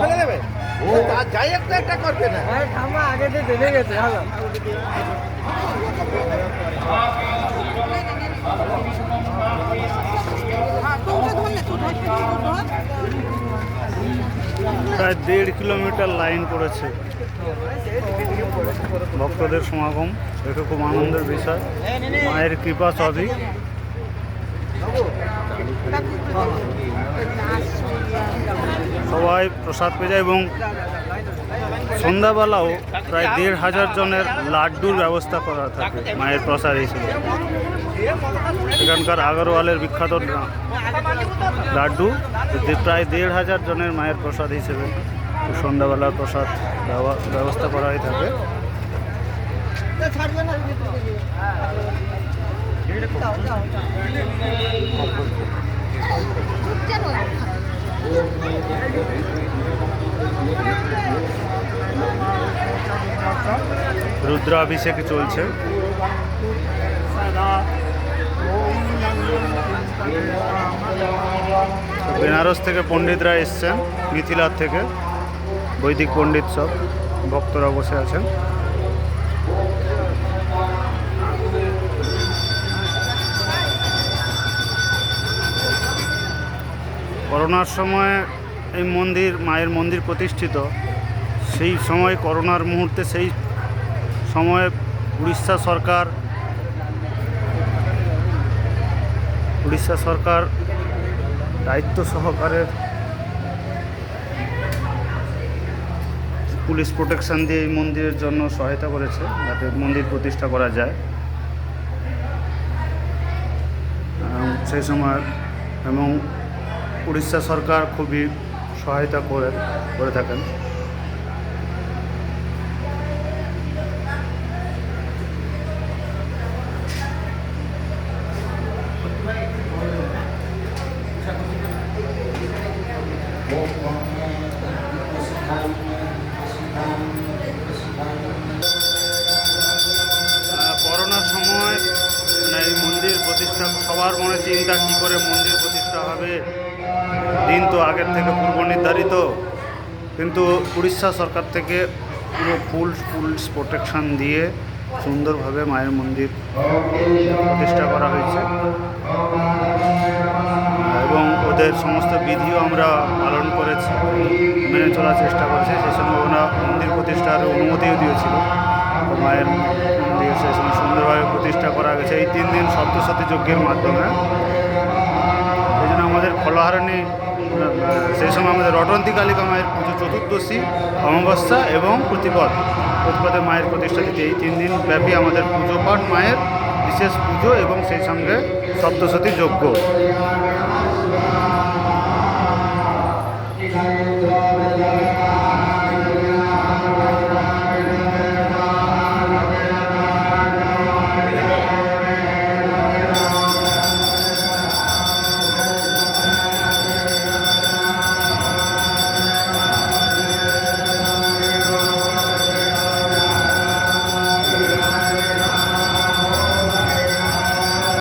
ফেলে দেবে যাই একটা করবে না আগে দেবে গেছে ভালো। প্রায় 1.5 কিলোমিটার লাইন পড়েছে, ভক্তদের সমাগম দেখে খুব আনন্দের বিষয়। মায়ের কৃপা সবই। সবাই প্রসাদ পেয়ে যায় এবং সন্ধ্যাবেলাও প্রায় 1,500 জনের লাড্ডুর ব্যবস্থা করা থাকে মায়ের প্রসাদ হিসেবে। এখানকার আগরওয়ালের বিখ্যাত লাড্ডু প্রায় 1,500 জনের মায়ের প্রসাদ হিসেবে সন্ধ্যাবেলার প্রসাদ ব্যবস্থা করা হয়ে থাকে। রুদ্রাভিষেক চলছে। বেনারস থেকে পণ্ডিতরা এসছেন, মিথিলার থেকে বৈদিক পণ্ডিত, সব ভক্তরা বসে আছেন। করোনার সময় এই মন্দির, মায়ের মন্দির প্রতিষ্ঠিত, সেই সময় করোনার মুহূর্তে সেই সময়ে উড়িষ্যা সরকার দায়িত্ব সহকারে পুলিশ প্রোটেকশন দিয়ে এই মন্দিরের জন্য সহায়তা করেছে, যাতে মন্দির প্রতিষ্ঠা করা যায়। সেই সময় এবং উড়িষ্যা সরকার খুবই সহায়তা করে থাকেন। করোনার সময় এই মন্দির প্রতিষ্ঠা, সবার মনে চিন্তা কী করে মন্দির প্রতিষ্ঠা হবে, দিন তো আগের থেকে পূর্ব নির্ধারিত, কিন্তু উড়িষ্যা সরকার থেকে পুরো ফুল প্রোটেকশন দিয়ে সুন্দরভাবে মায়ের মন্দির প্রতিষ্ঠা করা হয়েছে এবং ওদের সমস্ত বিধিও আমরা পালন করেছি, মেনে চলার চেষ্টা করেছি। সেই সময় ওরা মন্দির প্রতিষ্ঠার অনুমতিও দিয়েছিল। মায়ের মন্দির সেই সময় সুন্দরভাবে প্রতিষ্ঠা করা গেছে এই 3 দিন সপ্তশতী যজ্ঞের মাধ্যমে। এই জন্য আমাদের ফলহারিণী, সেই সময় আমাদের রটন্তী কালিকা মায়ের পুজো চতুর্দশী, অমাবস্যা এবং প্রতিপদে মায়ের প্রতিষ্ঠা দিতে এই 3 দিন ব্যাপী আমাদের পুজো পাঠ, মায়ের বিশেষ পুজো এবং সেই সঙ্গে সপ্তশতী যজ্ঞ।